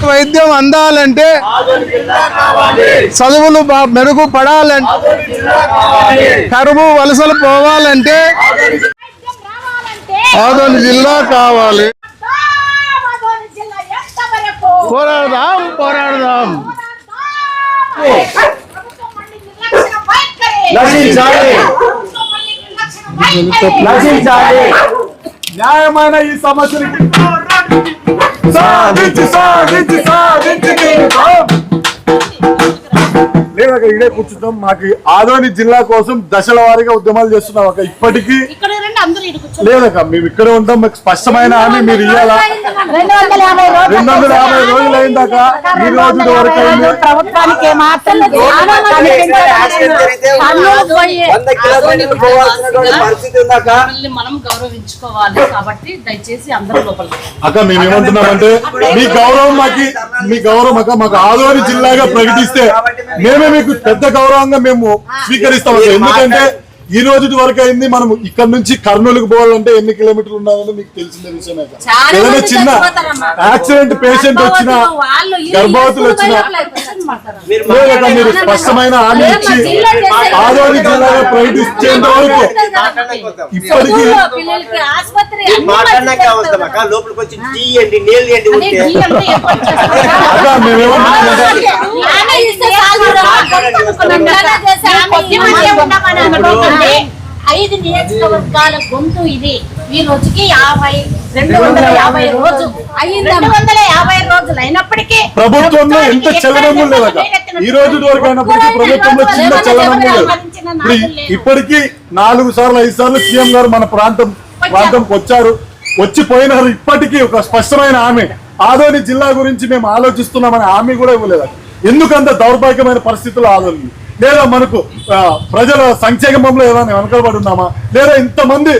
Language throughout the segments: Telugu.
వైద్యం అందాలంటే, చదువులు మెరుగుపడాలంటే, కరువు వలసలు పోవాలంటే ఆదోని జిల్లా కావాలి. పోరాడదాం పోరాడదాం. న్యాయమైన ఈ సమస్యలకి సాధించి సాధించి సాధించి లేదు అక్కడ ఇడే కూర్చుంటాం. మాకు ఆదోని జిల్లా కోసం దశల వారీగా ఉద్యమాలు చేస్తున్నాం. అక్క ఇప్పటికీ లేదక్క మేము ఇక్కడే ఉంటాం. మాకు స్పష్టమైన హామీ మీరు ఇవ్వాలా. 250 రోజులు అయిందాక ఈ రోజు వరకు అక్క మేమేమంటున్నామంటే మీ గౌరవం అక్క మాకు ఆదోని జిల్లాగా ప్రకటిస్తే మేమే మీకు పెద్ద గౌరవంగా మేము స్వీకరిస్తాం. ఎందుకంటే ఈ రోజు వరకు అయింది. మనం ఇక్కడ నుంచి కర్నూలుకు పోవాలంటే ఎన్ని కిలోమీటర్లు ఉండాలని మీకు తెలిసిన విషయమే. ఏదైనా చిన్న యాక్సిడెంట్ పేషెంట్ వచ్చినా, గర్భవతులు వచ్చినా లేదా మీరు స్పష్టమైన హామీ ఇచ్చి ఆదోని జిల్లాగా ప్రకటించేంత వరకు ఇప్పటికీ ఐదు నియోజకవర్గాల గొంతు ఇది. ఈ రోజుకి 250 రోజు 250 రోజులు అయినప్పటికీ ప్రభుత్వంలో ఎంత చలనము లేదు. ఈ రోజు వరకు అయినప్పటికీ ప్రభుత్వంలో చిన్న చలనము లేదు. ఇప్పటికీ 4 సార్లు 5 సార్లు సీఎం గారు మన ప్రాంతంకి వచ్చారు, వచ్చిపోయినారు. ఇప్పటికీ ఒక స్పష్టమైన హామీ ఆదోని జిల్లా గురించి మేము ఆలోచిస్తున్నామనే హామీ కూడా ఇవ్వలేదు. ఎందుకంత దౌర్భాగ్యమైన పరిస్థితులు ఆదోని లేదా మనకు ప్రజల సంక్షేమంలో ఏదైనా వెనకబడి ఉన్నామా, లేదా ఇంతమంది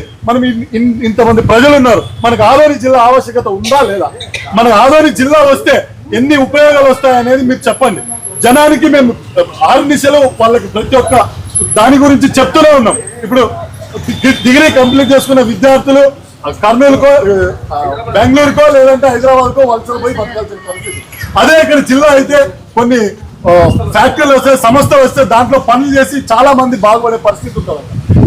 ప్రజలు ఉన్నారు, మనకు ఆదోని జిల్లా ఆవశ్యకత ఉందా లేదా, మనకు ఆదోని జిల్లా వస్తే ఎన్ని ఉపయోగాలు వస్తాయనేది మీరు చెప్పండి. జనానికి మేము 6 నిమిషాలు వాళ్ళకి ప్రతి ఒక్క దాని గురించి చెప్తూనే ఉన్నాం. ఇప్పుడు డిగ్రీ కంప్లీట్ చేసుకున్న విద్యార్థులు కర్నూలుకో, బెంగళూరుకో లేదంటే హైదరాబాద్కో వలసలు పోయి బతకాల్సిన పరిస్థితి. అదే ఇక్కడ జిల్లా అయితే కొన్ని ఫ్యాక్టరీలు వస్తే, సంస్థ వస్తే దాంట్లో పనులు చేసి చాలా మంది బాగుపడే పరిస్థితి ఉంటుంది.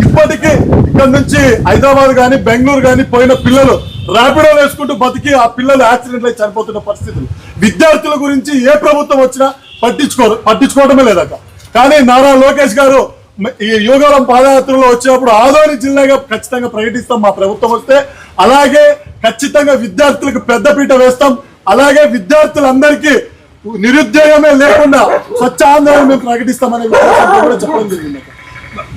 ఇప్పటికీ ఇక్కడ నుంచి హైదరాబాద్ కానీ బెంగళూరు కానీ పోయిన పిల్లలు ర్యాపిడో వేసుకుంటూ బతికి ఆ పిల్లలు యాక్సిడెంట్లు అయి చనిపోతున్న పరిస్థితులు. విద్యార్థుల గురించి ఏ ప్రభుత్వం వచ్చినా పట్టించుకోవడమే లేదక్క. కానీ నారా లోకేష్ గారు ఈ యోగాలం పాదయాత్రలో వచ్చినప్పుడు ఆదోని జిల్లాగా ఖచ్చితంగా ప్రకటిస్తాం మా ప్రభుత్వం వస్తే, అలాగే ఖచ్చితంగా విద్యార్థులకు పెద్దపీట వేస్తాం, అలాగే విద్యార్థులందరికీ నిరుద్యోగమే లేకుండా స్వచ్ఛ ఆందోళన మేము ప్రకటిస్తామనే విషయం కూడా చెప్పడం జరిగింది.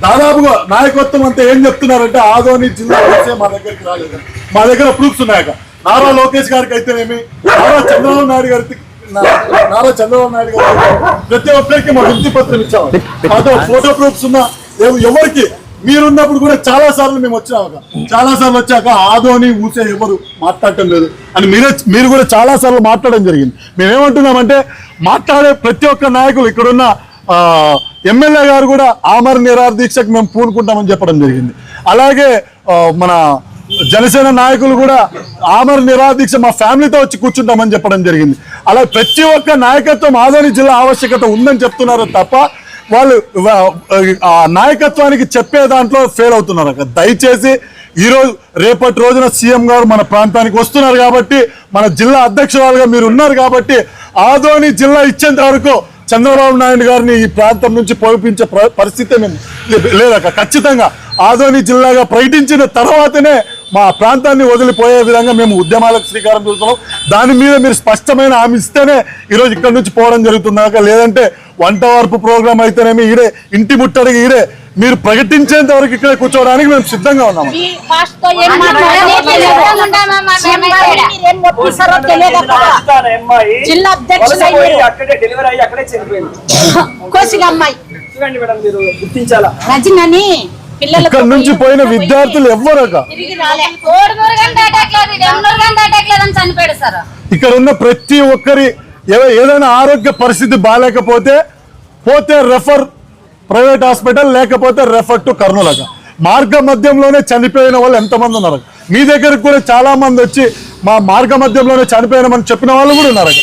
దాదాపుగా నాయకత్వం అంతా ఏం చెప్తున్నారంటే ఆదోని జిల్లా వస్తే మా దగ్గరికి రాలేదు. మా దగ్గర ప్రూఫ్స్ ఉన్నాయక. నారా లోకేష్ గారికి అయితేనేమి, నారా చంద్రబాబు నాయుడు గారి ప్రతి ఒక్కరికి మా వినతి పత్రం ఇచ్చాము. అదో ఫోటో ప్రూఫ్స్ ఉన్నా ఎవరికి మీరున్నప్పుడు కూడా చాలా సార్లు మేము వచ్చాక, చాలా సార్లు వచ్చాక ఆదోని ఊసే ఎవరు మాట్లాడటం లేదు అని మీరు కూడా చాలా సార్లు మాట్లాడడం జరిగింది. మేమేమంటున్నామంటే మాట్లాడే ప్రతి ఒక్క నాయకులు ఇక్కడున్న ఎమ్మెల్యే గారు కూడా ఆమర నిరాహార దీక్షకు మేము పూనుకుంటామని చెప్పడం జరిగింది. అలాగే మన జనసేన నాయకులు కూడా ఆమర నిరాహార దీక్ష మా ఫ్యామిలీతో వచ్చి కూర్చుంటామని చెప్పడం జరిగింది. అలా ప్రతి ఒక్క నాయకత్వం ఆదోని జిల్లా ఆవశ్యకత ఉందని చెప్తున్నారు తప్ప వాళ్ళు ఆ నాయకత్వానికి చెప్పే దాంట్లో ఫెయిల్ అవుతున్నారు. దయచేసి ఈరోజు రేపటి రోజున సీఎం గారు మన ప్రాంతానికి వస్తున్నారు కాబట్టి, మన జిల్లా అధ్యక్షురాలుగా మీరు ఉన్నారు కాబట్టి ఆదోని జిల్లా ఇచ్చేంత వరకు చంద్రబాబు నాయుడు గారిని ఈ ప్రాంతం నుంచి పోపించే పరిస్థితి మేము లేదక్క. ఖచ్చితంగా ఆదోని జిల్లాగా ప్రకటించిన తర్వాతనే మా ప్రాంతాన్ని వదిలిపోయే విధంగా మేము ఉద్యమాలకు శ్రీకారం చుడుతున్నాం. దాని మీద మీరు స్పష్టమైన హామీ ఇస్తేనే ఈరోజు ఇక్కడ నుంచి పోవడం జరుగుతుందాక. లేదంటే వంట వార్పు ప్రోగ్రాం అయితేనేమి ఈడే, ఇంటి ముట్టడికి ఈడే, మీరు ప్రకటించేంత వరకు ఇక్కడ కూర్చోవడానికి మేము సిద్ధంగా ఉన్నాము. ఇక్కడ నుంచి పోయిన విద్యార్థులు ఎవ్వరక ఇక్కడ ఉన్న ప్రతి ఒక్కరి ఏదైనా ఆరోగ్య పరిస్థితి బాగాలేకపోతే రెఫర్ ప్రైవేట్ హాస్పిటల్, లేకపోతే రెఫర్ టు కర్నూలు. మార్గ మధ్యంలోనే చనిపోయిన వాళ్ళు ఎంతమంది ఉన్నారు. మీ దగ్గరకు కూడా చాలా మంది వచ్చి మా మార్గ మధ్యంలోనే చనిపోయినామని చెప్పిన వాళ్ళు కూడా ఉన్నారు.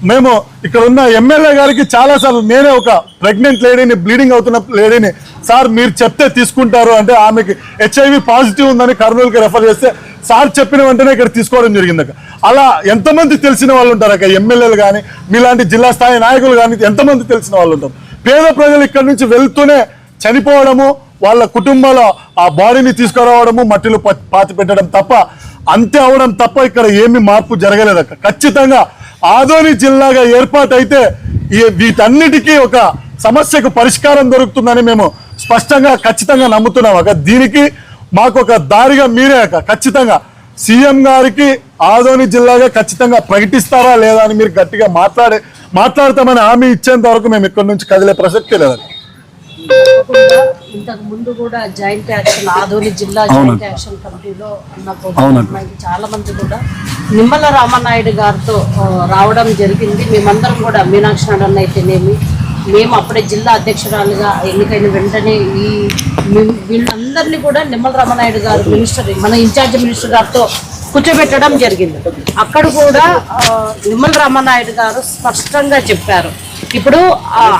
మేము ఇక్కడ ఉన్న ఎమ్మెల్యే గారికి చాలాసార్లు, నేనే ఒక ప్రెగ్నెంట్ లేడీని, బ్లీడింగ్ అవుతున్న లేడీని, సార్ మీరు చెప్తే తీసుకుంటారు అంటే ఆమెకి HIV పాజిటివ్ ఉందని కర్నూలుకి రెఫర్ చేస్తే సార్ చెప్పిన వెంటనే ఇక్కడ తీసుకోవడం జరిగింది. అలా ఎంతమంది తెలిసిన వాళ్ళు ఉంటారు ఎమ్మెల్యేలు కానీ మీలాంటి జిల్లా స్థాయి నాయకులు కానీ ఎంతమంది తెలిసిన వాళ్ళు ఉంటారు. పేద ప్రజలు ఇక్కడ నుంచి వెళ్తూనే చనిపోవడము, వాళ్ళ కుటుంబాల ఆ బాడీని తీసుకురావడము, మట్టిలో పాతి పెట్టడం తప్ప, అంతే అవడం తప్ప ఇక్కడ ఏమి మార్పు జరగలేదు. ఖచ్చితంగా ఆదోని జిల్లాగా ఏర్పాటైతే వీటన్నిటికీ ఒక సమస్యకు పరిష్కారం దొరుకుతుందని మేము స్పష్టంగా ఖచ్చితంగా నమ్ముతున్నాం. దీనికి మాకు ఒక దారిగా మీరే ఖచ్చితంగా సీఎం గారికి ఆదోని జిల్లాగా ఖచ్చితంగా ప్రకటిస్తారా లేదా అని మీరు గట్టిగా మాట్లాడతామని హామీ ఇచ్చేంత వరకు మేము ఇక్కడ నుంచి కదిలే ప్రసక్తే లేదు. ఇంతకు ముందు కూడా జాయింట్ యాక్షన్ ఆదోని జిల్లా జాయింట్ యాక్షన్ కమిటీలో ఉన్నప్పుడు చాలా మంది కూడా నిమ్మల రామనాయుడు గారితో రావడం జరిగింది. మేమందరం కూడా మీనాక్షి నాయుడు అయితేనేమి, మేము అప్పుడే జిల్లా అధ్యక్షురాలుగా ఎన్నికైన వెంటనే వీళ్ళందరినీ కూడా నిమ్మల రామనాయుడు గారు మినిస్టర్, మన ఇన్ఛార్జ్ మినిస్టర్ గారితో కూర్చోబెట్టడం జరిగింది. అక్కడ కూడా నిమ్మల రామనాయుడు గారు స్పష్టంగా చెప్పారు, ఇప్పుడు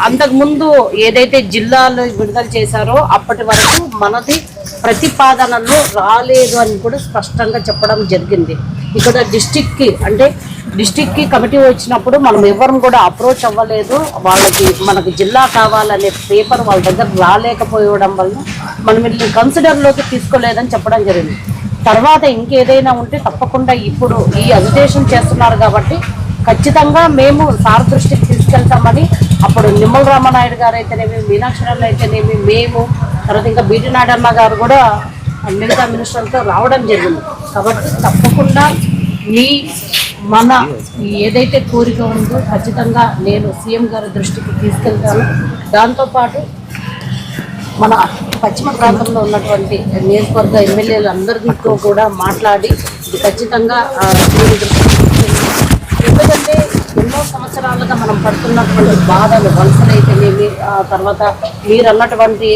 అంతకుముందు ఏదైతే జిల్లాలో విడుదల చేశారో అప్పటి వరకు మనది ప్రతిపాదనలు రాలేదు అని కూడా స్పష్టంగా చెప్పడం జరిగింది. ఇక్కడ డిస్టిక్కి కమిటీ వచ్చినప్పుడు మనం ఎవరు కూడా అప్రోచ్ అవ్వలేదు. మనకు జిల్లా కావాలనే పేపర్ వాళ్ళ దగ్గర రాలేకపోవడం వల్ల మనం వీళ్ళని కన్సిడర్లోకి తీసుకోలేదని చెప్పడం జరిగింది. తర్వాత ఇంకేదైనా ఉంటే తప్పకుండా ఇప్పుడు ఈ అజిటేషన్ చేస్తున్నారు కాబట్టి ఖచ్చితంగా మేము సార్ దృష్టికి తీసుకెళ్తామని అప్పుడు నిమ్మల రామనాయుడు గారు అయితేనేమి, మీనాక్షి నాయుడు అయితేనేమి, మేము తర్వాత ఇంకా బీటీ నాయుడమ్మ గారు కూడా మిగతా మినిస్టర్లతో రావడం జరిగింది. కాబట్టి తప్పకుండా మన ఏదైతే కోరిక ఉందో ఖచ్చితంగా నేను సీఎం గారి దృష్టికి తీసుకెళ్తాను. దాంతోపాటు మన పశ్చిమ ప్రాంతంలో ఉన్నటువంటి నియోజకవర్గ ఎమ్మెల్యేలు అందరితో కూడా మాట్లాడి ఖచ్చితంగా ఎందుకంటే ఎన్నో సంవత్సరాలుగా మనం పడుతున్నటువంటి బాధలు, వలసలైతేనేమి, తర్వాత మీరు అన్నటువంటి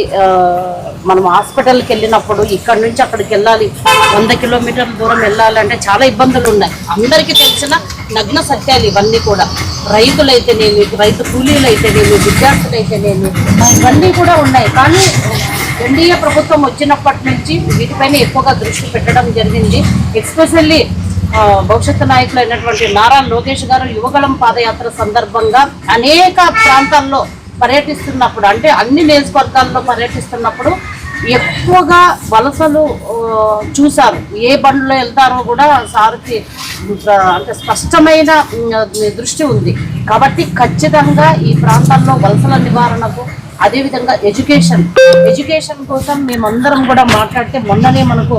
మనం హాస్పిటల్కి వెళ్ళినప్పుడు ఇక్కడి నుంచి అక్కడికి వెళ్ళాలి, 100 కిలోమీటర్ల దూరం వెళ్ళాలంటే చాలా ఇబ్బందులు ఉన్నాయి. అందరికీ తెలిసిన నగ్న సత్యాలు ఇవన్నీ కూడా. రైతులైతేనేమి, రైతు కూలీలు అయితేనేమి, విద్యార్థులు అయితేనేమి, ఇవన్నీ కూడా ఉన్నాయి. కానీ ఎన్డీఏ ప్రభుత్వం వచ్చినప్పటి నుంచి వీటిపైన ఎక్కువగా దృష్టి పెట్టడం జరిగింది. ఎస్పెషల్లీ భవిష్యత్తు నాయకులు అయినటువంటి నారా లోకేష్ గారు యువగళం పాదయాత్ర సందర్భంగా అనేక ప్రాంతాల్లో పర్యటిస్తున్నప్పుడు, అంటే అన్ని నియోజకవర్గాల్లో పర్యటిస్తున్నప్పుడు ఎక్కువగా వలసలు చూశారు. ఏ బండ్లో వెళ్తారో కూడా సార్కి అంటే స్పష్టమైన దృష్టి ఉంది. కాబట్టి ఖచ్చితంగా ఈ ప్రాంతాల్లో వలసల నివారణకు, అదేవిధంగా ఎడ్యుకేషన్ కోసం మేమందరం కూడా మాట్లాడితే మొన్ననే మనకు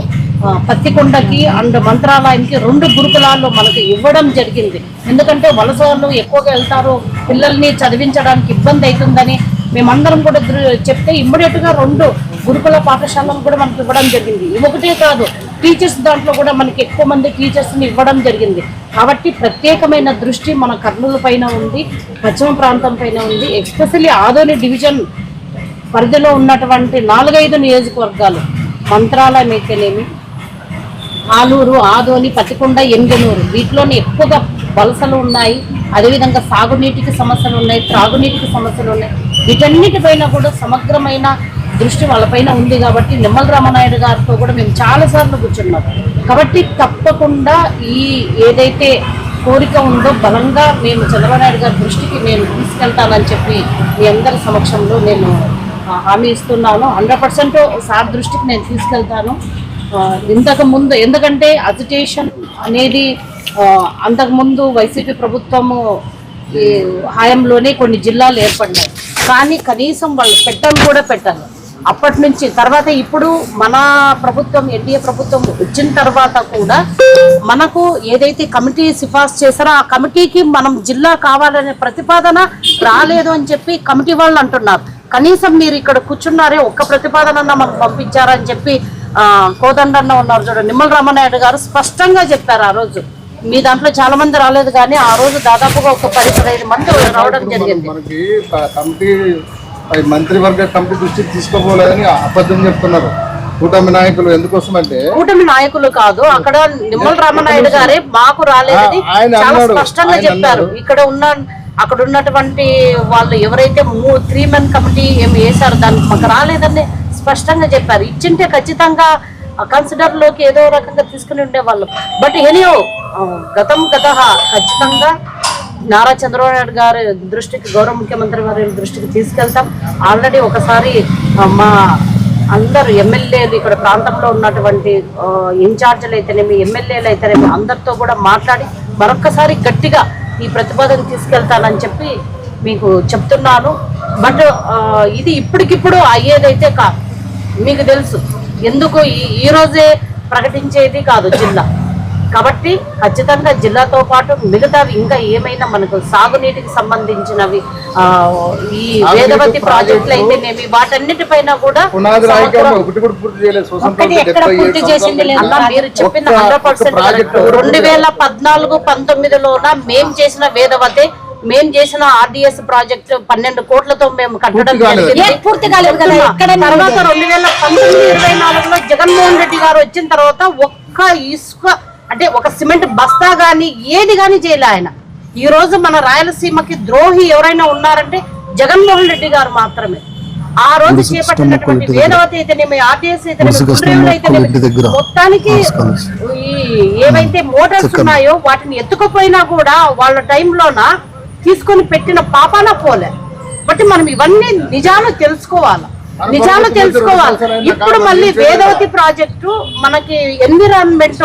పత్తికొండకి అండ్ మంత్రాలయంకి 2 గురుకులాల్లో మనకు ఇవ్వడం జరిగింది. ఎందుకంటే వలస వాళ్ళు ఎక్కువగా వెళ్తారు, పిల్లల్ని చదివించడానికి ఇబ్బంది అవుతుందని మేమందరం కూడా చెప్తే ఇమ్మీడియట్గా 2 గురుకుల పాఠశాలలు కూడా మనకి ఇవ్వడం జరిగింది. ఒకటే కాదు, టీచర్స్ దాంట్లో కూడా మనకి ఎక్కువ మంది టీచర్స్ని ఇవ్వడం జరిగింది. కాబట్టి ప్రత్యేకమైన దృష్టి మన కర్నూలు పైన ఉంది, పశ్చిమ ప్రాంతం పైన ఉంది. ఎస్పెషల్లీ ఆదోని డివిజన్ పరిధిలో ఉన్నటువంటి 4-5 నియోజకవర్గాలు, మంత్రాలయం అయితేనేమి, ఆలూరు, ఆదోని, పత్తికొండ, ఎంగనూరు, వీటిలోనే ఎక్కువగా వలసలు ఉన్నాయి. అదేవిధంగా సాగునీటికి సమస్యలు ఉన్నాయి, త్రాగునీటికి సమస్యలు ఉన్నాయి. వీటన్నిటిపైన కూడా సమగ్రమైన దృష్టి వాళ్ళపైన ఉంది. కాబట్టి నిమ్మల రామనాయుడు గారితో కూడా మేము చాలాసార్లు కూర్చున్నాం. కాబట్టి తప్పకుండా ఈ ఏదైతే కోరిక ఉందో బలంగా మేము చంద్రబాబు నాయుడు గారి దృష్టికి నేను తీసుకెళ్తానని చెప్పి మీ అందరి సమక్షంలో నేను హామీ ఇస్తున్నాను. 100% సార్ దృష్టికి నేను తీసుకెళ్తాను. ఇంతకుముందు ఎందుకంటే అజిటేషన్ అనేది అంతకుముందు వైసీపీ ప్రభుత్వము హయాంలోనే కొన్ని జిల్లాలు ఏర్పడినాయి. కానీ కనీసం వాళ్ళు పెట్టారు. అప్పటి నుంచి తర్వాత ఇప్పుడు మన ప్రభుత్వం, ఎన్డీఏ ప్రభుత్వం వచ్చిన తర్వాత కూడా మనకు ఏదైతే కమిటీ సిఫార్సు చేశారో ఆ కమిటీకి మనం జిల్లా కావాలనే ప్రతిపాదన రాలేదు అని చెప్పి కమిటీ వాళ్ళు అంటున్నారు. కనీసం మీరు ఇక్కడ కూర్చున్నారే, ఒక్క ప్రతిపాదన మనకు పంపించారని చెప్పి కోదండన్న ఉన్నారు చూడండి, నిమ్మల రామనాయుడు గారు స్పష్టంగా చెప్పారు. ఆ రోజు మీ దాంట్లో చాలా మంది రాలేదు, కానీ ఆ రోజు దాదాపుగా ఒక 10-15 మంది రావడం జరిగింది. మనకి మంత్రివర్గ కమిటీ దృష్టికి తీసుకోపోలేదని అబద్ధం చెప్తున్నారు. కూటమి నాయకులు ఎందుకోసం అంటే కూటమి నాయకులు కాదు, అక్కడ నిమ్మల రామనాయుడు గారే మాకు రాలేదని ఆయన చాలా అన్నాడు, స్పష్టంగా ఆయన చెప్పారు. అక్కడ ఉన్నటువంటి వాళ్ళు ఎవరైతే 3 men కమిటీ ఏమి వేశారు దానికి మాకు రాలేదని స్పష్టంగా చెప్పారు. ఇచ్చింటే ఖచ్చితంగా కన్సిడర్ లోకి ఏదో రకంగా తీసుకుని ఉండేవాళ్ళు. బట్ ఎనియో గతం ఖచ్చితంగా నారా చంద్రబాబు నాయుడు గారి దృష్టికి, గౌరవ ముఖ్యమంత్రి వారి దృష్టికి తీసుకెళ్తాం. ఆల్రెడీ ఒకసారి మా అందరు ఎమ్మెల్యేలు, ఇక్కడ ప్రాంతంలో ఉన్నటువంటి ఇన్ఛార్జీలు అయితేనేమి, ఎమ్మెల్యేలు అయితేనేమి అందరితో కూడా మాట్లాడి మరొక్కసారి గట్టిగా ఈ ప్రతిపాదన తీసుకెళ్తానని చెప్పి మీకు చెప్తున్నాను. బట్ ఇది ఇప్పటికిప్పుడు అయ్యేదైతే కాదు. మీకు తెలుసు ఎందుకు ఈ రోజే ప్రకటించేది కాదు జిల్లా. కాబట్టి ఖచ్చితంగా జిల్లాతో పాటు మిగతావి ఇంకా ఏమైనా మనకు సాగునీటికి సంబంధించినవి ఈ వేదవతి ప్రాజెక్టులు అయితేనేమి వాటన్నిటిపైన కూడా అలా మీరు చెప్పిన 100% 2014-19లోన మేము చేసిన వేదవతి, మేము చేసిన RDS ప్రాజెక్టు 12 కోట్లతో మేము కట్టడం పూర్తి కాలేదు కదా. తర్వాత 2019-24లో జగన్మోహన్ రెడ్డి గారు వచ్చిన తర్వాత ఒక్క ఇసుక అంటే ఒక సిమెంట్ బస్తా గాని ఏది గాని చేయలే ఆయన. ఈ రోజు మన రాయలసీమకి ద్రోహి ఎవరైనా ఉన్నారంటే జగన్మోహన్ రెడ్డి గారు మాత్రమే. ఆ రోజు చేపట్టినటువంటి వేదవతి అయితేనేమి, RDS అయితేనేమి మొత్తానికి ఏవైతే మోటార్స్ ఉన్నాయో వాటిని ఎత్తుకుపోయినా కూడా వాళ్ళ టైంలోన తీసుకొని పెట్టిన పాపాన పోలే. బట్ మనం ఇవన్నీ నిజాలు తెలుసుకోవాలి. ఇప్పుడు మళ్ళీ వేదవతి ప్రాజెక్టు మనకి ఎన్విరాన్మెంట్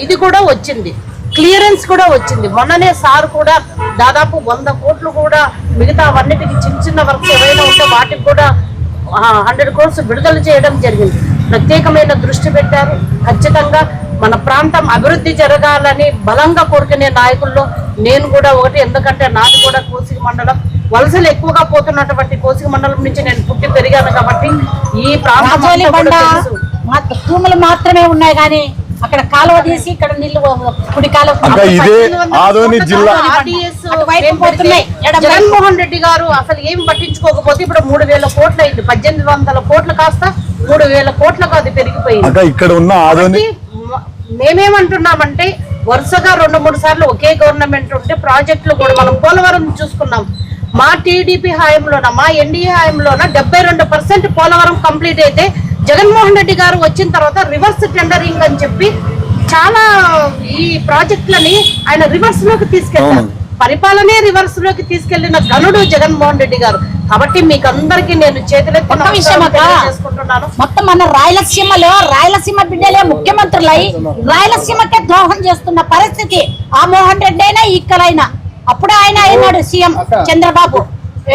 ఇది కూడా వచ్చింది, క్లియరెన్స్ కూడా వచ్చింది. మొన్ననే సార్ కూడా దాదాపు 100 కోట్లు కూడా మిగతా అవన్నిటికి చిన్న వర్క్స్ ఏవైనా ఉంటే వాటికి కూడా 100 crores విడుదల చేయడం జరిగింది. ప్రత్యేకమైన దృష్టి పెట్టారు. ఖచ్చితంగా మన ప్రాంతం అభివృద్ధి జరగాలని బలంగా కోరుకునే నాయకుల్లో నేను కూడా ఒకటి. ఎందుకంటే నాది కూడా కోసిక మండలం, వలసలు ఎక్కువగా పోతున్నటువంటి కోసిక మండలం నుంచి నేను పుట్టి పెరిగాను. కాబట్టి ఈ ప్రాంతం తూములు మాత్రమే ఉన్నాయి కానీ అక్కడ కాలువ తీసి ఇక్కడ నీళ్లు కుడి కాలువ జగన్మోహన్ రెడ్డి గారు అసలు ఏం పట్టించుకోకపోతే ఇప్పుడు 3000 కోట్లు అయింది. 1800 కోట్లు కాస్త 3000 కోట్లకు అది పెరిగిపోయింది. ఇక్కడ ఉన్న మేమేమంటున్నామంటే వరుసగా 2-3 సార్లు ఒకే గవర్నమెంట్ ఉంటే ప్రాజెక్టులు కూడా మనం పోలవరం చూసుకున్నాం. మా టీడీపీ హాయంలోన, మా ఎన్డీఏ హాయంలోన 72% పోలవరం కంప్లీట్ అయితే జగన్మోహన్ రెడ్డి గారు వచ్చిన తర్వాత రివర్స్ టెండరింగ్ అని చెప్పి చాలా ఈ ప్రాజెక్టులని ఆయన రివర్స్ లోకి తీసుకెళ్తారు. పరిపాలనే రివర్స్ లోకి తీసుకెళ్లిన గనుడు జగన్మోహన్ రెడ్డి గారు. కాబట్టి మీకు అందరికీ నేను చేతులెత్తిన విషయం చేసుకుంటున్నాను. మొత్తం మన రాయలసీమ బిడ్డలే ముఖ్యమంత్రులై రాయలసీమకే ద్రోహం చేస్తున్న పరిస్థితి ఆ మోహన్ రెడ్డి అయినా ఇక్కడైనా. అప్పుడు ఆయన అయినాడు సీఎం చంద్రబాబు,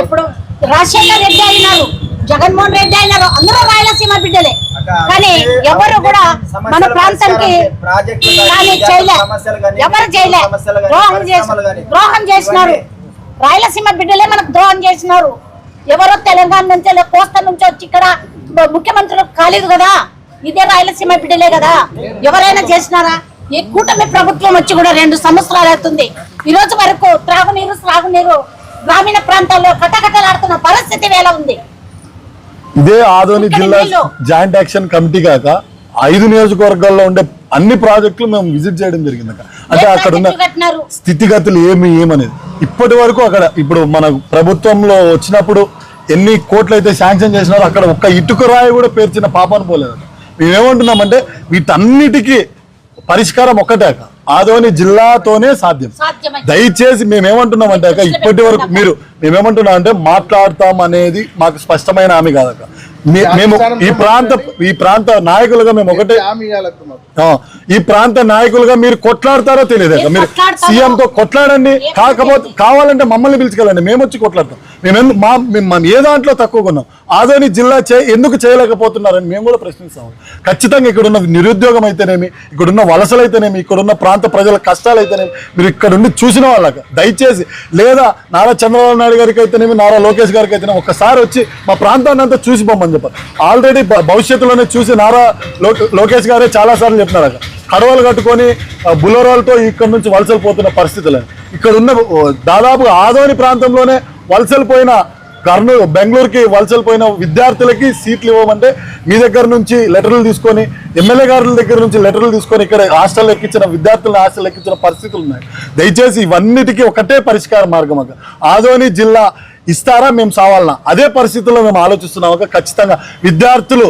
ఎప్పుడు రాజశేఖర్ రెడ్డి అయినారు, జగన్మోహన్ రెడ్డి అయినారు, అందరూ రాయలసీమ బిడ్డలే. కానీ ఎవరు కూడా మన ప్రాంతానికి ఎవరు చేయలే. ద్రోహం చేసినారు రాయలసీమ బిడ్డలే మనకు ద్రోహం చేసినారు. ఎవరో తెలంగాణ నుంచి కోస్తా నుంచి వచ్చి ఇక్కడ ముఖ్యమంత్రులు కాలేదు కదా, ఇదే రాయలసీమ బిడ్డలే కదా. ఎవరైనా చేసినారా? ఈ కూటమి ప్రభుత్వం వచ్చి కూడా 2 సంవత్సరాలు అవుతుంది. ఈ రోజు వరకు త్రాగునీరు గ్రామీణ ప్రాంతాల్లో కటకటలాడుతున్న పరిస్థితి వేళ ఉంది. ఇదే ఆదోని జిల్లా జాయింట్ యాక్షన్ కమిటీ కాక 5 నియోజకవర్గాల్లో ఉండే అన్ని ప్రాజెక్టులు మేము విజిట్ చేయడం జరిగింది. అంటే అక్కడ ఉన్న స్థితిగతులు ఏమనేది ఇప్పటి వరకు అక్కడ ఇప్పుడు మన ప్రభుత్వంలో వచ్చినప్పుడు ఎన్ని కోట్లు అయితే శాంక్షన్ చేసినారో అక్కడ ఒక్క ఇటుక రాయి కూడా పేర్చిన పాపాను పోలేదు. మేమేమంటున్నామంటే వీటన్నిటికీ పరిష్కారం ఒక్కటే ఆదోని జిల్లాతోనే సాధ్యం. దయచేసి మేమేమంటున్నామంటే ఇప్పటి వరకు మేమేమంటున్నామంటే మాట్లాడతాం అనేది మాకు స్పష్టమైన హామీ కాదక్క. మేము ఈ ప్రాంత నాయకులుగా మేము ఒకటే, ఈ ప్రాంత నాయకులుగా మీరు కొట్లాడతారో తెలియదు. మీరు సీఎం తో కొట్లాడండి, కావాలంటే మమ్మల్ని పిలుచుకెళ్ళండి, మేము వచ్చి కొట్లాడతాం. మేము ఏ దాంట్లో తక్కువగా ఉన్నాం, ఆదోని జిల్లా ఎందుకు చేయలేకపోతున్నారని మేము కూడా ప్రశ్నిస్తాము. ఖచ్చితంగా ఇక్కడున్న నిరుద్యోగం అయితేనేమి, ఇక్కడున్న వలసలు అయితేనేమి, ఇక్కడున్న ప్రాంత ప్రజల కష్టాలు అయితేనేమి మీరు ఇక్కడ ఉండి చూసిన వాళ్ళకి దయచేసి, లేదా నారా చంద్రబాబు నాయుడు గారికి అయితేనేమి, నారా లోకేష్ గారికి అయితేనేమి ఒక్కసారి వచ్చి మా ప్రాంతాన్ని అంతా చూసి పోమని చెప్పారు. ఆల్రెడీ భవిష్యత్తులోనే చూసి నారా లోకేష్ గారే చాలా సార్లు చెప్పినారు అక్కడ కడవలు కట్టుకొని బులోరాలతో ఇక్కడ నుంచి వలసలు పోతున్న పరిస్థితులు. ఇక్కడ ఉన్న దాదాపు ఆదోని ప్రాంతంలోనే వలసలు పోయిన బెంగళూరుకి వలసలు పోయిన విద్యార్థులకి సీట్లు ఇవ్వమంటే మీ దగ్గర నుంచి లెటర్లు తీసుకొని ఎమ్మెల్యే గారుల దగ్గర నుంచి లెటర్లు తీసుకొని ఇక్కడ హాస్టల్ ఎక్కించిన విద్యార్థులను హాస్టల్ ఎక్కించిన పరిస్థితులు ఉన్నాయి. దయచేసి ఇవన్నిటికీ ఒకటే పరిష్కార మార్గం అక్క. ఆదోని జిల్లా ఇస్తారా, మేము సావాలన్నా? అదే పరిస్థితుల్లో మేము ఆలోచిస్తున్నాం అక్క. ఖచ్చితంగా విద్యార్థులు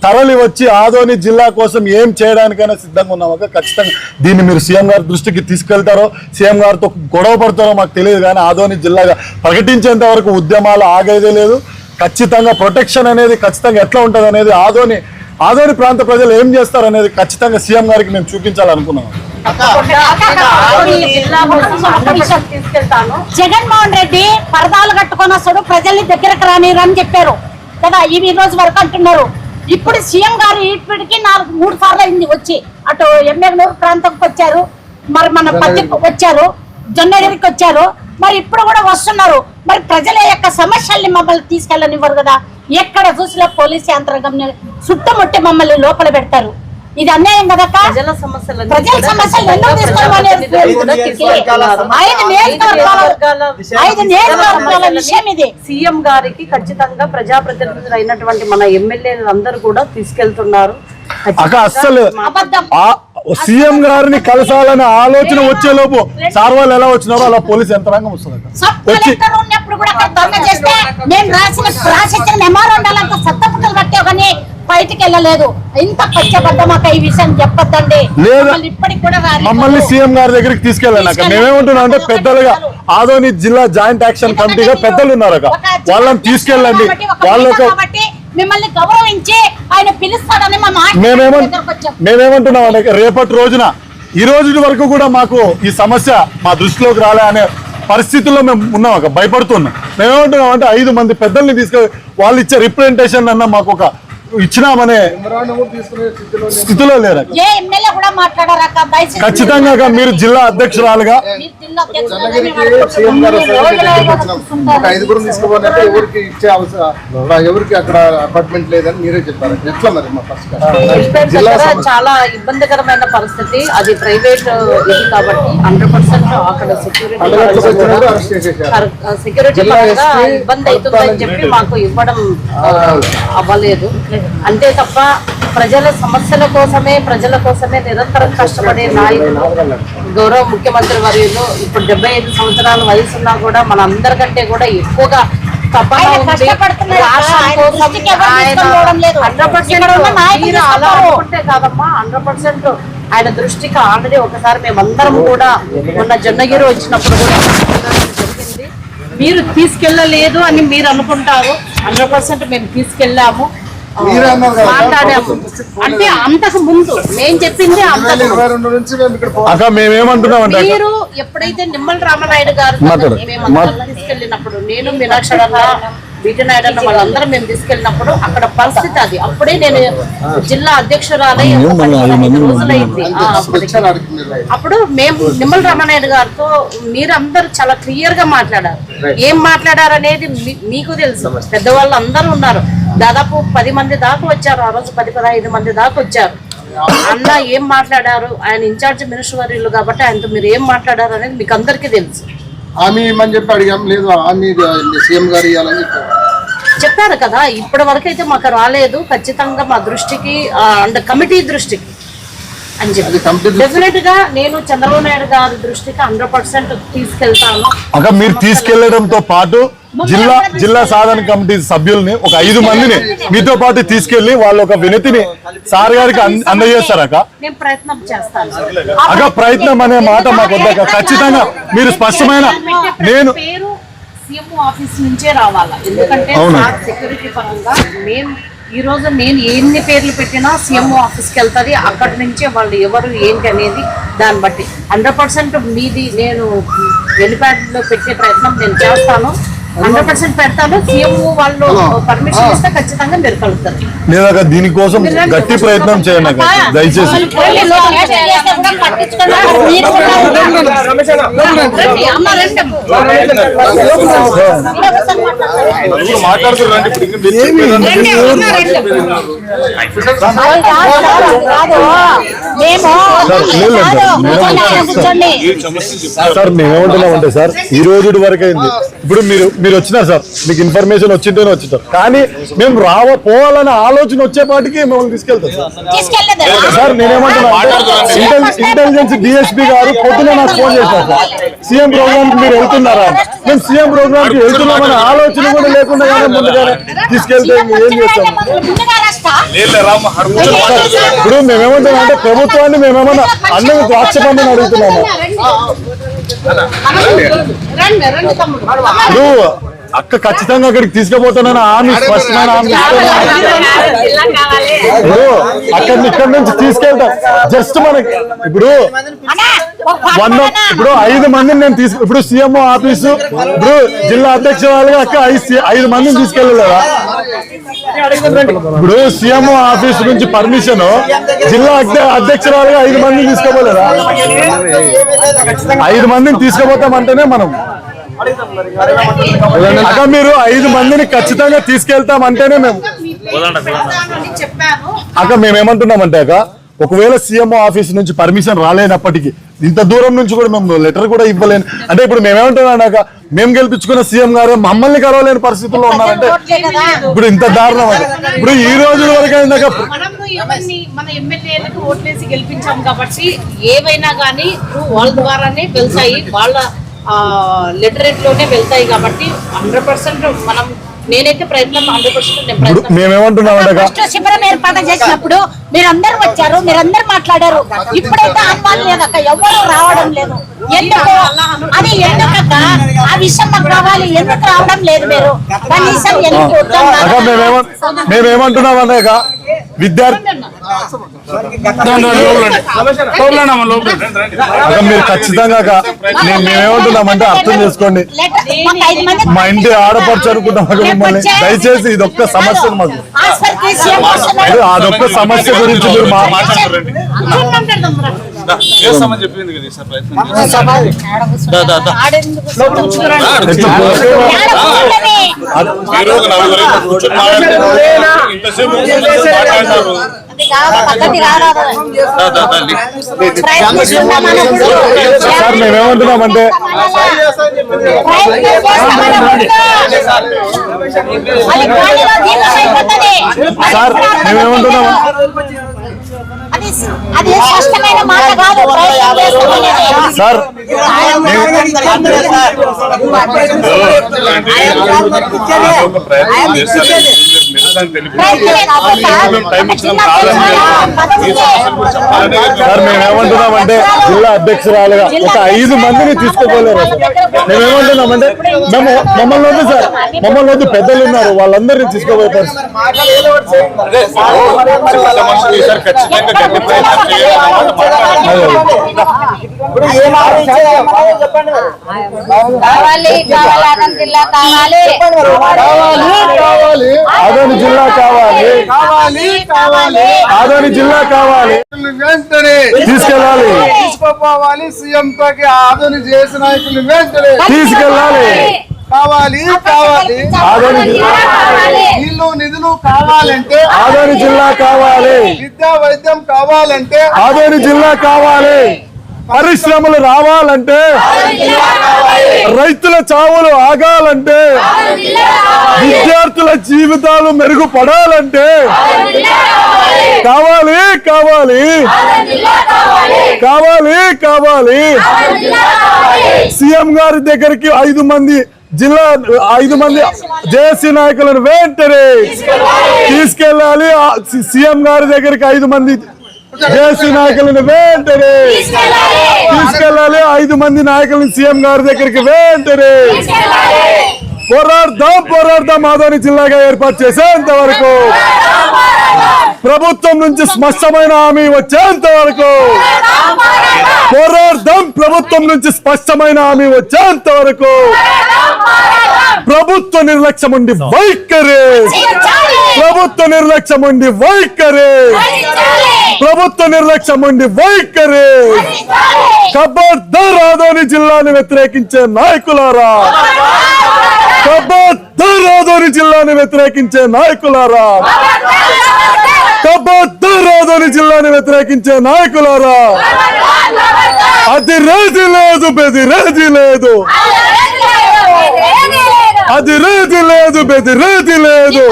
తరలి వచ్చి ఆదోని జిల్లా కోసం ఏం చేయడానికైనా సిద్ధంగా ఉన్నాం అక్క. ఖచ్చితంగా దీన్ని మీరు సీఎం గారి దృష్టికి తీసుకెళ్తారో, సీఎం గారితో గొడవ పడతారో మాకు తెలియదు, కానీ ఆదోని జిల్లాగా ప్రకటించేంత వరకు ఉద్యమాలు ఆగేదే లేదు. ఖచ్చితంగా ప్రొటెక్షన్ అనేది ఖచ్చితంగా ఎట్లా ఉంటుంది అనేది ఆదోని ప్రాంత ప్రజలు ఏం చేస్తారు అనేది ఖచ్చితంగా సీఎం గారికి మేము చూపించాలనుకున్నాం. జగన్మోహన్ రెడ్డి పరదాలు కట్టుకొని వస్తాడు, ప్రజల్ని దగ్గరకు రానిరు అని చెప్పారు కదా, ఇవి ఈ రోజు వరకు అంటున్నారు. ఇప్పుడు సీఎం గారు ఇప్పటికి 3 సార్లు అయింది వచ్చి, అటు ఎమ్మెల్యేనూరు ప్రాంతంకి వచ్చారు, మరి మన పత్తికి వచ్చారు, జొన్నగిరికి వచ్చారు, మరి ఇప్పుడు కూడా వస్తున్నారు. మరి ప్రజల యొక్క సమస్యల్ని మమ్మల్ని తీసుకెళ్ళనివ్వరు కదా. ఎక్కడ చూసినా పోలీసు యంత్రాంగం చుట్టుముట్టి మమ్మల్ని లోపల పెడతారు. ఇది అన్యాయం కదా. ప్రజల సమస్యలు ఎందుకు తీసుకోవాలి? 5 నియోజకవర్గాల విషయం ఇది. సీఎం గారికి ఖచ్చితంగా ప్రజాప్రతినిధులు అయినటువంటి మన ఎమ్మెల్యేలు అందరూ కూడా తీసుకెళ్తున్నారు. అక్క అస్సలు సీఎం గారిని కలసాలనే ఆలోచన వచ్చే లోపు సార్ వాళ్ళు ఎలా వచ్చినారో అలా పోలీస్ యంత్రాంగం వస్తుంది. ఉన్నప్పుడు కూడా దొంగ చేస్తే మేము రాసిచ్చిన మెమోరాండాలంతా సత్తపుటలు కట్టావు కానీ బయటికి వెళ్ళలేదు. ఇంత పచ్చబడ్డమాక ఈ విషయం చెప్పొద్దండి. ఇప్పటికి కూడా మమ్మల్ని సీఎం గారి దగ్గరికి తీసుకెళ్ళాక మేమేమంటున్నాం అంటే, పెద్దలుగా ఆదోని జిల్లా జాయింట్ యాక్షన్ కమిటీగా పెద్దలు ఉన్నారు అక్క, వాళ్ళని తీసుకెళ్ళండి. వాళ్ళకు మిమ్మల్ని గౌరవించి ఆయన పిలుస్తాడని మేమేమంటున్నాం అంటే, రేపటి రోజున ఈ రోజు వరకు కూడా మాకు ఈ సమస్య మా దృష్టిలోకి రాలే అనే పరిస్థితుల్లో మేము ఉన్నాం అక్క, భయపడుతున్నాం. మేమేమంటున్నాం అంటే 5 మంది పెద్దల్ని తీసుకెళ్ళి వాళ్ళు ఇచ్చే రిప్రజెంటేషన్ అన్న మాకు ఒక ఇచ్చినామనే స్థితిలో లేరు. ఖచ్చితంగా మీరు జిల్లా అధ్యక్షురాలుగా ఎవరికి అక్కడ అపార్ట్మెంట్ లేదని మీరే చెప్పారు. ఎట్లా మరి చాలా ఇబ్బందికరమైన పరిస్థితి. అది ప్రైవేట్ ఇది కాబట్టి 100% అక్కడ సెక్యూరిటీ ఇబ్బంది అవుతుందని చెప్పి మాకు ఇవ్వడం అవ్వలేదు. అంతే తప్ప ప్రజల సమస్యల కోసమే నిరంతరం కష్టపడే నాయకులు గౌరవ ముఖ్యమంత్రి వర్యులు. ఇప్పుడు 75 సంవత్సరాల వయసు ఉన్నా కూడా మన అందరికంటే కూడా ఎక్కువగా తపన ఉంది రాష్ట్రం కోసం. అలా అనుకుంటే కాదమ్మా, 100% ఆయన దృష్టికి ఆల్రెడీ ఒకసారి మేమందరం కూడా మొన్న జొన్నగిరి వచ్చినప్పుడు కూడా జరిగింది. మీరు తీసుకెళ్ళలేదు అని మీరు అనుకుంటారు, 100% మేము తీసుకెళ్ళాము, మాట్లాడాము. అంటే అంతకు ముందు నేను చెప్పింది మీరు ఎప్పుడైతే నిమ్మల రామనాయుడు గారు మేమందరం తీసుకెళ్ళినప్పుడు, నేను మీనాక్షరన్న బీటీ నాయుడు అన్న వాళ్ళందరం మేము తీసుకెళ్ళినప్పుడు అక్కడ పరిస్థితి అది. అప్పుడే నేను జిల్లా అధ్యక్షురాలై 15 రోజులైంది. అప్పుడు మేము నిమ్మల రామనాయుడు గారితో మీరందరూ చాలా క్లియర్ గా మాట్లాడారు. ఏం మాట్లాడారు అనేది మీకు తెలుసు, పెద్దవాళ్ళు అందరూ ఉన్నారు. దాదాపు 10 మంది దాకా వచ్చారు ఆ రోజు, 10-15 మంది దాకా వచ్చారు. అన్న ఏం మాట్లాడారు, ఆయన ఇన్ఛార్జ్ మినిస్టర్ వర్యులు కాబట్టి ఆయనతో మీరు ఏం మాట్లాడారు అనేది మీకు అందరికీ తెలుసు. చెప్పారు కదా, ఇప్పటి వరకు అయితే మాకు రాలేదు. ఖచ్చితంగా మా దృష్టికి అండ్ కమిటీ దృష్టికి అని చెప్పి డెఫినెట్ గా నేను చంద్రబాబు నాయుడు గారి దృష్టికి 100% తీసుకెళ్తాను. అక్క మీరు తీసుకెళ్లడంతో పాటు జిల్లా సాధన కమిటీ సభ్యుల్ని ఒక 5 మందిని మీతో పాటు తీసుకెళ్లి వాళ్ళ ఒక వినతిని సార్ గారికి అందజేస్తారక్క. నేను ప్రయత్నం చేస్తాను అక్క. ప్రయత్నం అనే మాట మాకు వద్దక. ఖచ్చితంగా మీరు స్పష్టమైన నేను సీఎం ఆఫీస్ నుంచే రావాలా, ఎందుకంటే సెక్యూరిటీ పరంగా మేము ఈ రోజు నేను ఎన్ని పేర్లు పెట్టినా సీఎం ఆఫీస్కి వెళ్తుంది. అక్కడి నుంచే వాళ్ళు ఎవరు ఏంటి అనేది దాన్ని బట్టి 100% మీది నేను వెలిపాడులో పెట్టే ప్రయత్నం నేను చేస్తాను. 100% పెడతాను. సీఎం వాళ్ళు పర్మిషన్ ఇస్తే ఖచ్చితంగా మీరు కలుగుతారు. దీనికోసం గట్టి ప్రయత్నం చేయండి దయచేసి. పట్టించుకోండి. మీరు కూడా రండి, అమ్మ రండి అమ్మ. మాట్లాడుతున్నారు సార్ మేమేమంటున్నామంటే సార్ ఈ రోజు వరకు అయింది. ఇప్పుడు మీరు వచ్చినారు సార్, మీకు ఇన్ఫర్మేషన్ వచ్చింటేనే వచ్చింటారు, కానీ మేము పోవాలనే ఆలోచన వచ్చేపాటికి మిమ్మల్ని తీసుకెళ్తాం సార్. నేనేమంటున్నా ఇంటెలిజెన్స్ డిఎస్పీ గారు పొద్దున నాకు ఫోన్ చేశారు సార్, సీఎం ప్రోగ్రామ్ కి మీరు వెళ్తున్నారా? మేము సీఎం ప్రోగ్రామ్ కి వెళ్తున్నామనే ఆలోచన కూడా లేకుండా ముందుగానే తీసుకెళ్తే ఏం చేస్తాం? ఇప్పుడు మేమేమంటున్నాం అంటే ప్రభుత్వాన్ని మేమేమన్నా అన్నది ద్రాక్షపందని అడుగుతున్నాము. ఇప్పుడు అక్క ఖచ్చితంగా అక్కడికి తీసుకుపోతానని హామీ, స్పష్టమైన హామీ ఇస్తాను. ఇక్కడ నుంచి తీసుకెళ్తాం. జస్ట్ మనకి ఇప్పుడు 5 మందిని నేను ఇప్పుడు సీఎం ఆఫీసు, ఇప్పుడు జిల్లా అధ్యక్షురాలుగా అక్క 5 మందిని తీసుకెళ్ళలేదా? ఇప్పుడు సీఎం ఆఫీస్ నుంచి పర్మిషన్ జిల్లా అధ్యక్షురాలుగా 5 మందిని తీసుకోపోలేదా? 5 మందిని తీసుకుపోతామంటేనే మనం అక్క మీరు 5 మందిని ఖచ్చితంగా తీసుకెళ్తామంటేనే మేము అక్క మేమేమంటున్నామంటే అక్క ఒకవేళ సీఎం ఆఫీస్ నుంచి పర్మిషన్ రాలేనప్పటికీ ఇంత దూరం నుంచి కూడా మేము లెటర్ కూడా ఇవ్వలేను అంటే ఇప్పుడు మేమేమంటున్నాం అక్క మేము గెలిపించుకున్న సీఎం గారు మమ్మల్ని కలవలేని పరిస్థితుల్లో ఉన్నారంటే ఇప్పుడు ఇంత దారుణం అది. ఇప్పుడు ఈ రోజుల వరకు అయిందాక మన ఎమ్మెల్యేలకు ఓట్లేసి గెలిపించాం కాబట్టి ఏవైనా కానీ వాళ్ళ ద్వారానే వెళ్తాయి, వాళ్ళ లిటరేట్ లోనే వెళ్తాయి కాబట్టి 100% మనం నేనైతే ప్రయత్నం 100% మేమేమంటున్నాం శిబిరం ఏర్పాటు చేసినప్పుడు మీరందరూ వచ్చారు, మీరందరూ మాట్లాడారు. ఇప్పుడైతే అనుమానం లేదక్క, ఎవరు రావడం లేదు. ఎందుకు అది ఎందుకక్క ఆ విషయం మాకు రావాలి, ఎందుకు రావడం లేదు మీరు కనీసం? మేమేమంటున్నాం అన్నాక విద్యార్థి మీరు ఖచ్చితంగా మేమేమంటున్నామంటే అర్థం చేసుకోండి. మా ఇంటి ఆడపడుచు అనుకుంటాం మిమ్మల్ని, దయచేసి ఇదొక్క సమస్య మాకు, అదొక్క సమస్య గురించి మీరు మాట్లాడండి. సార్ మేమేమంటున్నామంటే సార్ మేమేమంటున్నాం అది స్పష్టమైన మాట కాదు సార్. సార్ మేమేమంటున్నామంటే జిల్లా అధ్యక్షురాలుగా ఒక 5 మందిని తీసుకోలేరు. మేమేమంటున్నామంటే మమ్మల్ని వద్దు సార్, మమ్మల్ని వద్దు, పెద్దలు ఉన్నారు వాళ్ళందరినీ తీసుకోబోతారు. ఆదోని జిల్లా కావాలి, ఆదోని జిల్లా కావాలి, వెంటనే తీసుకెళ్ళాలి, తీసుకోపోవాలి. సీఎం తోకి ఆదోని చేసిన నాయకులు వెంటనే తీసుకెళ్ళాలి. కావాలి కావాలి ఆదోని నీళ్లు నిధులు కావాలంటే ఆదోని జిల్లా కావాలి, విద్యా వైద్యం కావాలంటే ఆదోని జిల్లా కావాలి, పరిశ్రమలు రావాలంటే, రైతుల చావులు ఆగాలంటే, విద్యార్థుల జీవితాలు మెరుగుపడాలంటే కావాలి కావాలి కావాలి కావాలి. సీఎం గారి దగ్గరికి 5 మంది జేఏసీ నాయకులను వెంటనే తీసుకెళ్ళాలి. సీఎం గారి దగ్గరికి 5 మంది జేఏసీ నాయకులను వెంటనే తీసుకెళ్ళాలి. 5 మంది నాయకులను సీఎం గారి దగ్గరికి వెంటనే పోరాడదాం ఆదోని జిల్లాగా ఏర్పాటు చేసేంత వరకు, ప్రభుత్వం నుంచి స్పష్టమైన హామీ వచ్చేంత వరకు పోరాడదాం, ప్రభుత్వం నుంచి స్పష్టమైన హామీ వచ్చేంత వరకు ప్రభుత్వ నిర్లక్ష్యం ఉండి వైఖరి, ప్రభుత్వ నిర్లక్ష్యం ఉండి వైఖరి, ప్రభుత్వ నిర్లక్ష్యం ఉండి వైఖరి. ఖబర్దార్ ఆదోని జిల్లాని వ్యతిరేకించే నాయకులారా, ఖబర్దార్ ఆదోని జిల్లాని వ్యతిరేకించే నాయకులారా, ఖబర్దార్ ఆదోని జిల్లాని వ్యతిరేకించే నాయకులారా. అది రేది లేదు, బెదిరేది లేదు, అది రేది లేదు, బెదిరేది లేదు,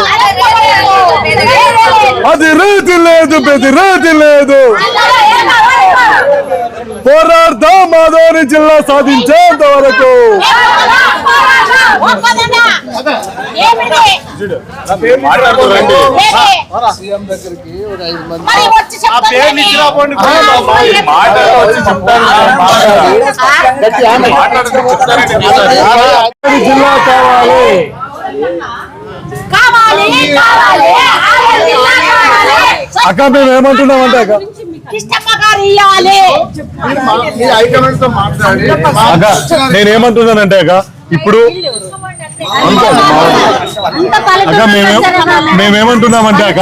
అది రేది లేదు, బెదిరేది లేదు. పోరాడదాం ఆదోని జిల్లా సాధించేంత వరకు. సీఎం దగ్గరికి ఒక 5 మంది జిల్లా కావాలి. అక్క మేము ఏమంటున్నామంటే అక్క హైకమాండ్ తో మాట్లాడి అక్క నేనేమంటున్నానంటే అక్క ఇప్పుడు అక్క మేమేమంటున్నామంటే అక్క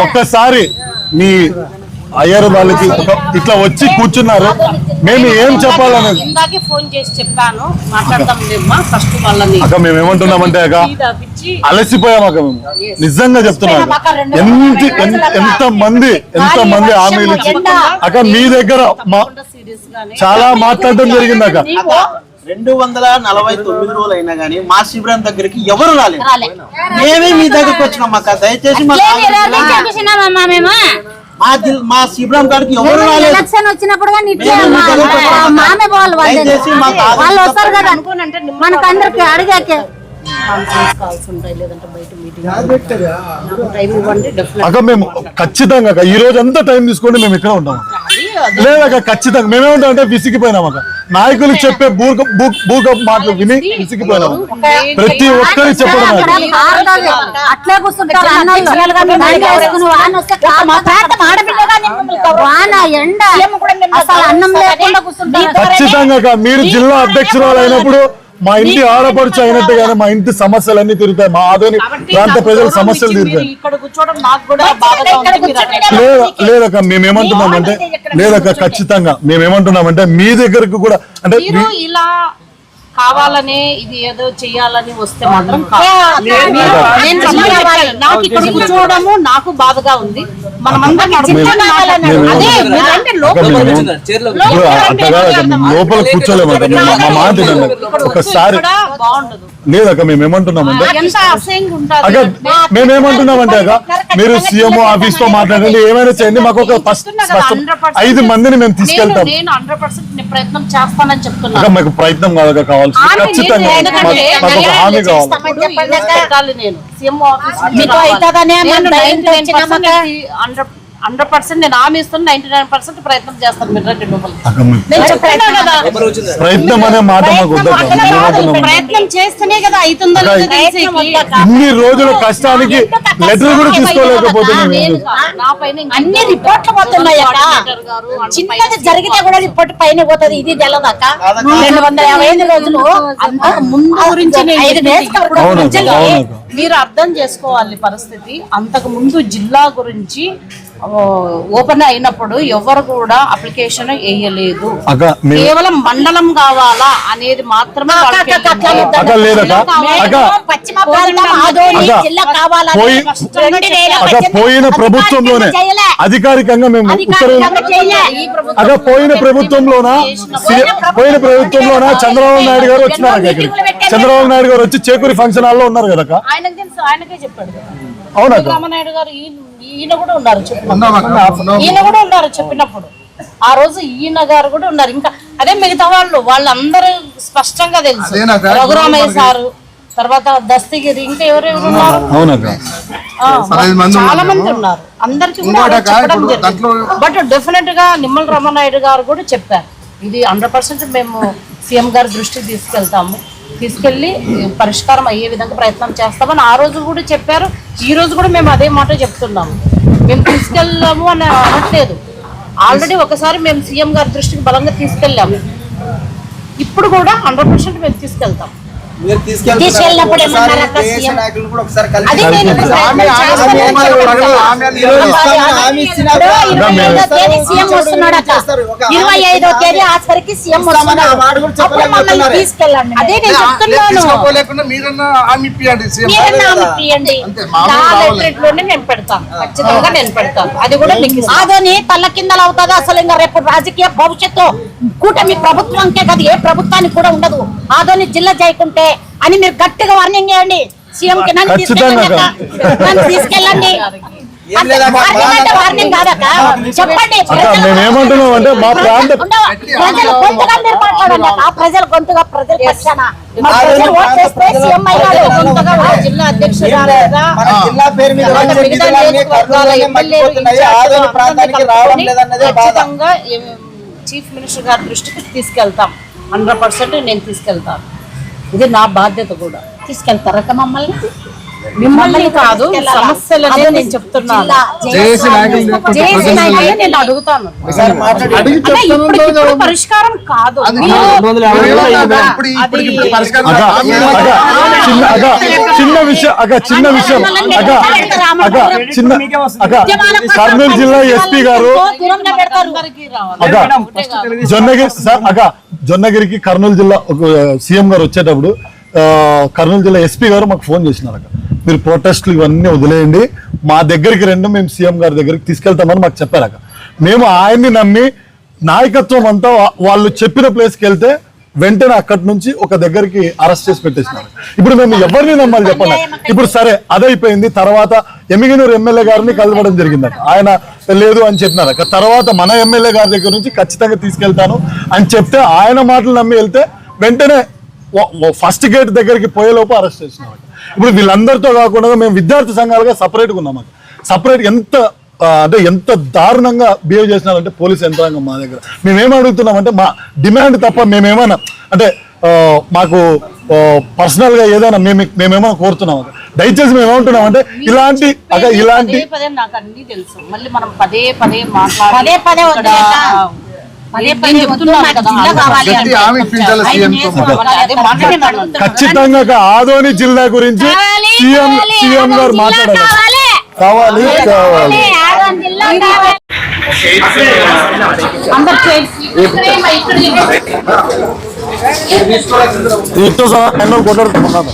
ఒక్కసారి మీ అయ్యారు వాళ్ళకి ఇట్లా వచ్చి కూర్చున్నారు, మేము ఏం చెప్పాలనేది ఇందాకే ఫోన్ చేసి చెప్పాను, మాట్లాడతాం ఫస్ట్ వాళ్ళని. అక్క మేమేమంటున్నామంటే అక్క అలసిపోయాం అక్క, మేము నిజంగా చెప్తున్నాం. ఎంత మంది హామీలు ఇచ్చి అక్క మీ దగ్గర చాలా మాట్లాడడం జరిగింది అక్క. 249 రోజులు అయినా గానీ మా శిబిరం దగ్గరికి ఎవరు రాలేదు. మేమే మీ దగ్గరికి వచ్చినాం అక్క, దయచేసి మా శిబిరం కాడికి ఎవరు రాలేదు. ఎలక్షన్ వచ్చినప్పుడు వాళ్ళు వస్తారు కదా మనకు అందరికి అడిగాకే అక్క మేము ఖచ్చితంగా ఈ రోజు అంతా టైం తీసుకొని మేము ఇక్కడ ఉంటాం. లేదక్క ఖచ్చితంగా మేమేమంటాం అంటే విసిగిపోయినాం అక్క, నాయకులు చెప్పే బూక మాటలు విని విసిగిపోయినాము. ప్రతి ఒక్కరి చెప్పడం అట్లే కూర్చుంటారు ఖచ్చితంగా అక్క. మీరు జిల్లా అధ్యక్షురాలు అయినప్పుడు మా ఇంటి ఆడపడుచు అయినట్టుగానే మా ఇంటి సమస్యలన్నీ తిరుగుతాయి, మా ఆదోని ప్రాంత ప్రజల సమస్యలు తిరుగుతాయి. లేదక్క మేమేమంటున్నామంటే లేదక్క ఖచ్చితంగా మేమేమంటున్నామంటే మీ దగ్గరకు కూడా అంటే ఇలా కావాలనే ఇది ఏదో చెయ్యాలని వస్తే మాత్రం నాకు ఇక్కడ కూర్చోవడము నాకు బాధగా ఉంది. లోపల కూర్చోలేమంట మా మాట ఒకసారి బాగుండదు. లేదక్క మేమేమంటున్నామంటే అక్క మేమేమంటున్నామంటే అక్క మీరు సీఎం ఆఫీస్ తో మాట్లాడండి, ఏమైనా చేయండి, మాకు ఒక 5 మందిని మేము తీసుకెళ్తాం. నేను 100% ప్రయత్నం చేస్తానని చెప్తున్నా. అక్క మాకు ప్రయత్నం కాదు కావాల్సి ఖచ్చితంగా మాకు ఒక హామీ కావాలి. నేను సీఎం ఆఫీస్ 100% నేను హామీ ఇస్తాను, 99% ప్రయత్నం చేస్తాను. ప్రయత్నం అనే మాట మాకు ప్రయత్నం చేస్తేనే కదా అవుతుందో. ఇన్ని రోజుల కష్టానికి లెటర్ కూడా తీసుకోలేకపోతున్నాం. అన్ని రిపోర్ట్లు పోతున్నాయి చిన్నది జరిగితే కూడా రిపోర్ట్ పైన పోతుంది. ఇది తెలదాక 250 రోజులు ముందు గురించి మీరు అర్థం చేసుకోవాలి పరిస్థితి. అంతకు ముందు జిల్లా గురించి ఓపెన్ అయినప్పుడు ఎవరు కూడా అప్లికేషన్ వేయలేదు, కేవలం మండలం కావాలా అనేది మాత్రమే. పోయిన ప్రభుత్వంలోనే అధికారికంగా మేము పోయిన ప్రభుత్వంలోన చంద్రబాబు నాయుడు గారు వచ్చినారు. చంద్రబాబు నాయుడు గారు వచ్చి చేకూరి ఫంక్షన్ హాల్లో ఉన్నారు కదా. ఆయనకే చెప్పాడు అవునా రామనాయుడు గారు, ఈయన కూడా ఉన్నారు చెప్పినప్పుడు. ఆ రోజు ఈయన గారు కూడా ఉన్నారు. ఇంకా అదే మిగతా వాళ్ళందరూ స్పష్టంగా తెలుసు. రఘురామయ్య సారు, తర్వాత దస్తగిరి, ఇంకా ఎవరెవరు ఉన్నారు, చాలా మంది ఉన్నారు. అందరికి కూడా చెప్పడం జరిగింది. బట్ డెఫినెట్ గా నిమ్మల రామనాయుడు గారు కూడా చెప్పారు, ఇది 100% మేము సీఎం గారి దృష్టికి తీసుకెళ్లి పరిష్కారం అయ్యే విధంగా ప్రయత్నం చేస్తామని ఆ రోజు కూడా చెప్పారు. ఈ రోజు కూడా మేము అదే మాట చెప్తున్నాము. మేము తీసుకెళ్ళాము అని అనట్లేదు, ఆల్రెడీ ఒకసారి మేము సీఎం గారి దృష్టికి బలంగా తీసుకెళ్ళాము. ఇప్పుడు కూడా 100% మేము తీసుకెళ్తాం. మీరు తీసుకెళ్ళినప్పుడు ఏమన్నారు అక్క దేశ సీఎం? నాయకులను కూడా ఒకసారి కలిసి అది నేను ఇప్పుడు ప్రయత్నం చేస్తాను. ఇప్పుడు 25వ తేదీ సీఎం వస్తున్నాడు అక్క. 25వ తేదీ ఆఖరికి సీఎం వస్తున్నాడు. అప్పుడు మమ్మల్ని తీసుకెళ్ళండి. అదే నేను చెప్తున్నాను. తీసుకోలేకుండా మీరన్నా హామీ ఇప్పియండి సీఎం. మీరన్నా హామీ ఇప్పియండి. అంతే, మామూలు రావాలని. నేను పెడతాను, ఖచ్చితంగా నేను పెడతాను. అది కూడా మీకు ఆదోని తల్ల కిందలు అవుతుంది. అసలు ఇంకా రేపు రాజకీయ భవిష్యత్తు కూటమి ప్రభుత్వంకే కాదు, ఏ ప్రభుత్వానికి కూడా ఉండదు. ఆదోని జిల్లా చేయకుంటే అని మీరు గట్టిగా వార్నింగ్ చేయండి సీఎం కి. నన్ను తీసుకెళ్ళండి అక్క. నన్ను తీసుకెళ్ళండి. వార్నింగ్ కాదక్క, చెప్పండి. మేమేమంటున్నాం అంటే మా ప్రాంత ప్రజల గొంతుగా మీరు మాట్లాడండి అక్క. ప్రజల గొంతుగా ప్రజల పక్షాన ప్రజలు ఓట్ చేస్తే సీఎం అయ్యాడు. జిల్లా అధ్యక్షురాలుగా మన జిల్లా పేరు మీద వచ్చే నిధులన్నీ కర్నూలులోనే మర్చిపోతున్నాయి. ఆదోని ప్రాంతానికి రావడం లేదన్నదే బాధ. ఖచ్చితంగా చీఫ్ మినిస్టర్ గారి దృష్టికి తీసుకెళ్తాం. 100% నేను తీసుకెళ్తాను. ఇది నా బాధ్యత కూడా. తీసుకెళ్తారక్క మమ్మల్ని? మిమ్మల్ని కాదు, సమస్యలనే నేను చెప్తున్నాను. జేఏసీ నాయకులు జేఏసీ నాయకులే నేను అడుగుతాను. ఒకసారి మాట్లాడి అడిగి అంటే ఇప్పటికిప్పుడు పరిష్కారం కాదు. అది అది పరిష్కారం అగా చిన్న అగా చిన్న విషయం అగా చిన్న విషయం అగా అగా చిన్న అగా కర్నూలు జిల్లా ఎస్పీ గారు దూరంగా పెడతారు. అగా జొన్నగిరి సార్ అగా జొన్నగిరికి కర్నూలు జిల్లా సీఎం గారు వచ్చేటప్పుడు కర్నూలు జిల్లా ఎస్పీ గారు మాకు ఫోన్ చేసినారు అక్క. మీరు ప్రొటెస్ట్లు ఇవన్నీ వదిలేయండి, మా దగ్గరికి రెండు, మేము సీఎం గారి దగ్గరికి తీసుకెళ్తామని మాకు చెప్పారక. మేము ఆయన్ని నమ్మి నాయకత్వం అంతా వాళ్ళు చెప్పిన ప్లేస్కి వెళ్తే వెంటనే అక్కడి నుంచి ఒక దగ్గరికి అరెస్ట్ చేసి పెట్టేసినారు. ఇప్పుడు మేము ఎవరిని నమ్మాలి చెప్పండి? ఇప్పుడు సరే అదైపోయింది. తర్వాత ఎమ్మిగనూరు ఎమ్మెల్యే గారిని కలవడం జరిగిందట. ఆయన లేదు అని చెప్పినారక. తర్వాత మన ఎమ్మెల్యే గారి దగ్గర నుంచి ఖచ్చితంగా తీసుకెళ్తాను అని చెప్తే ఆయన మాటలు నమ్మి వెళ్తే వెంటనే ఫస్ట్ గేట్ దగ్గరికి పోయేలోపు అరెస్ట్ చేసినాం. ఇప్పుడు వీళ్ళందరితో కాకుండా మేము విద్యార్థి సంఘాలుగా సపరేట్గా ఉన్నాం. సపరేట్ ఎంత అంటే ఎంత దారుణంగా బిహేవ్ చేసినారంటే పోలీస్ యంత్రాంగం మా దగ్గర. మేమేం అడుగుతున్నామంటే మా డిమాండ్ తప్ప మేమేమైనా అంటే మాకు పర్సనల్ గా ఏదైనా మేమేమైనా కోరుతున్నాం. దయచేసి మేమేమంటున్నామంటే ఇలాంటి ఇలాంటి నాకు అన్ని తెలుసు. మళ్ళీ మనం పదే పదే మాట్లాడాలి. పదే పదే వదిలేక ఖచ్చితంగా ఆదోని జిల్లా గురించి సీఎం గారు మాట్లాడాలి. కావాలి కావాలి ఇటు సహా ఎన్నో కొట్లాడుతున్నాను.